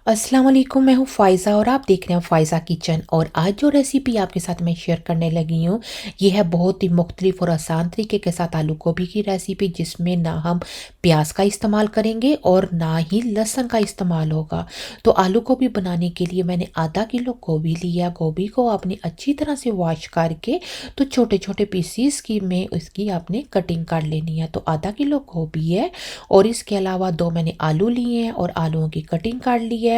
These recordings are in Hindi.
अस्सलाम वालेकुम, मैं हूँ फ़ाइज़ा और आप देख रहे हैं फ़ाइज़ा किचन। और आज जो रेसिपी आपके साथ मैं शेयर करने लगी हूँ, ये है बहुत ही मुख्तलिफ और आसान तरीके के साथ आलू गोभी की रेसिपी, जिसमें ना हम प्याज का इस्तेमाल करेंगे और ना ही लहसुन का इस्तेमाल होगा। तो आलू गोभी बनाने के लिए मैंने आधा किलो गोभी लिया। गोभी को आपने अच्छी तरह से वॉश करके तो छोटे छोटे पीसीस की में उसकी आपने कटिंग कर लेनी है। तो आधा किलो गोभी है और इसके अलावा दो मैंने आलू लिए हैं और आलूओं की कटिंग कर ली है।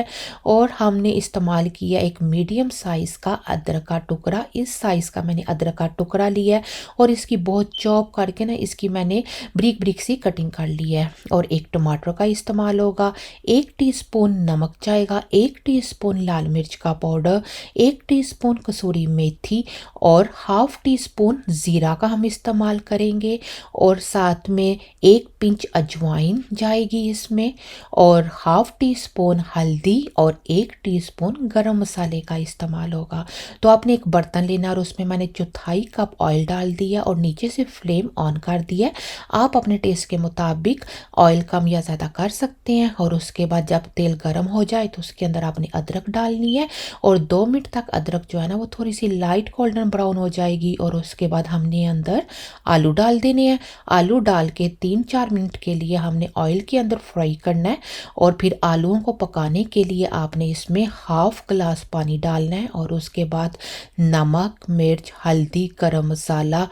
और हमने इस्तेमाल किया एक मीडियम साइज़ का अदरक का टुकड़ा। इस साइज़ का मैंने अदरक का टुकड़ा लिया है और इसकी बहुत चॉप करके ना इसकी मैंने ब्रिक ब्रिक सी कटिंग कर ली है। और एक टमाटर का इस्तेमाल होगा, 1 टीस्पून नमक जाएगा, 1 टीस्पून लाल मिर्च का पाउडर, 1 टीस्पून कसूरी मेथी और हाफ टी स्पून ज़ीरा का हम इस्तेमाल करेंगे। और साथ में एक पिंच अजवाइन जाएगी इसमें, और हाफ टी स्पून हल्दी और 1 टीस्पून गरम मसाले का इस्तेमाल होगा। तो आपने एक बर्तन लेना और उसमें मैंने चौथाई कप ऑयल डाल दिया और नीचे से फ्लेम ऑन कर दिया है। आप अपने टेस्ट के मुताबिक ऑयल कम या ज़्यादा कर सकते हैं। और उसके बाद जब तेल गर्म हो जाए तो उसके अंदर आपने अदरक डालनी है और 2 मिनट तक अदरक जो है ना वो थोड़ी सी लाइट गोल्डन ब्राउन हो जाएगी। और उसके बाद हमने अंदर आलू डाल देने हैं। आलू डाल के 3-4 मिनट के लिए हमने ऑयल के अंदर फ्राई करना है। और फिर आलूओं को पकाने के लिए आपने इसमें हाफ ग्लास पानी डालना है। और उसके बाद नमक, मिर्च, हल्दी, गरम मसाला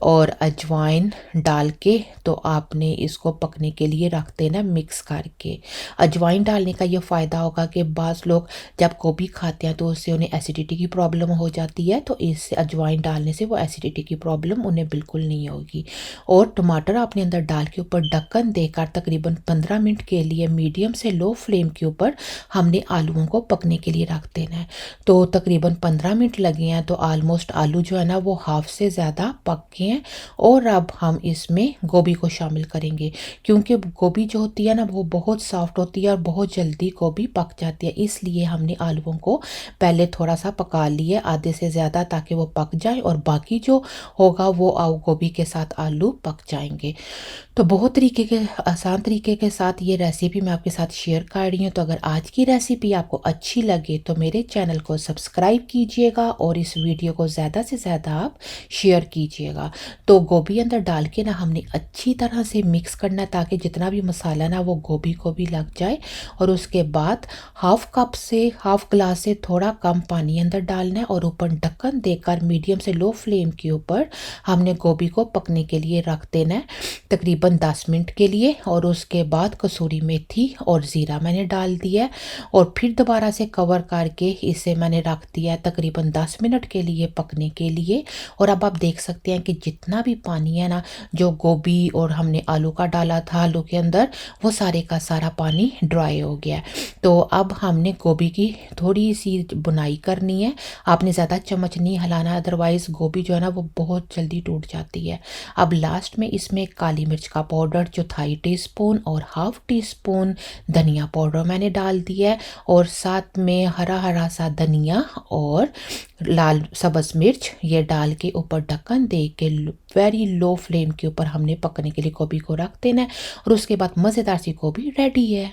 और अजवाइन डाल के तो आपने इसको पकने के लिए रख देना मिक्स करके। अजवाइन डालने का ये फ़ायदा होगा कि बाज़ लोग जब गोभी खाते हैं तो उससे उन्हें एसिडिटी की प्रॉब्लम हो जाती है, तो इससे अजवाइन डालने से वो एसिडिटी की प्रॉब्लम उन्हें बिल्कुल नहीं होगी। और टमाटर आपने अंदर डाल के ऊपर ढक्कन देकर तकरीबन 15 मिनट के लिए मीडियम से लो फ्लेम के ऊपर हमने आलूओं को पकने के लिए रख देना है। तो तकरीबन 15 मिनट लगे हैं, तो ऑलमोस्ट आलू जो है ना वो हाफ से ज़्यादा पक गए हैं। और अब हम इसमें गोभी को शामिल करेंगे, क्योंकि गोभी जो होती है ना वो बहुत सॉफ्ट होती है और बहुत जल्दी गोभी पक जाती है। इसलिए हमने आलूओं को पहले थोड़ा सा पका लिया आधे से ज़्यादा, ताकि वो पक जाए और बाकी जो होगा वो गोभी के साथ आलू पक जाएंगे। तो बहुत तरीके के आसान तरीके के साथ ये रेसिपी मैं आपके साथ शेयर कर रही हूँ। तो अगर आज की रेसिपी आपको अच्छी लगे तो मेरे चैनल को सब्सक्राइब कीजिएगा और इस वीडियो को ज़्यादा से ज़्यादा आप शेयर कीजिएगा। तो गोभी अंदर डाल के ना हमने अच्छी तरह से मिक्स करना है, ताकि जितना भी मसाला ना वो गोभी को भी लग जाए। और उसके बाद हाफ ग्लास से थोड़ा कम पानी अंदर डालना है और ऊपर ढक्कन देकर मीडियम से लो फ्लेम के ऊपर हमने गोभी को पकने के लिए रख देना है तकरीबन 10 मिनट के लिए। और उसके बाद कसूरी मेथी और ज़ीरा मैंने डाल दिया है और फिर दोबारा से कवर करके इसे मैंने रख दिया है तकरीबन 10 मिनट के लिए पकने के लिए। और अब आप देख सकते हैं कि जितना भी पानी है ना जो गोभी और हमने आलू का डाला था आलू के अंदर, वो सारे का सारा पानी ड्राई हो गया है। तो अब हमने गोभी की थोड़ी सी बुनाई करनी है। आपने ज़्यादा चम्मच नहीं हिलाना, अदरवाइज़ गोभी जो है ना वो बहुत जल्दी टूट जाती है। अब लास्ट में इसमें काली मिर्च का पाउडर चौथाई टीस्पून और हाफ टी स्पून धनिया पाउडर मैंने डाल दिया है। और साथ में हरा हरा सा धनिया और लाल सब्ज़ मिर्च ये डाल के ऊपर ढक्कन दे के वेरी लो फ्लेम के ऊपर हमने पकने के लिए गोभी को रख देना है। और उसके बाद मज़ेदार सी गोभी रेडी है।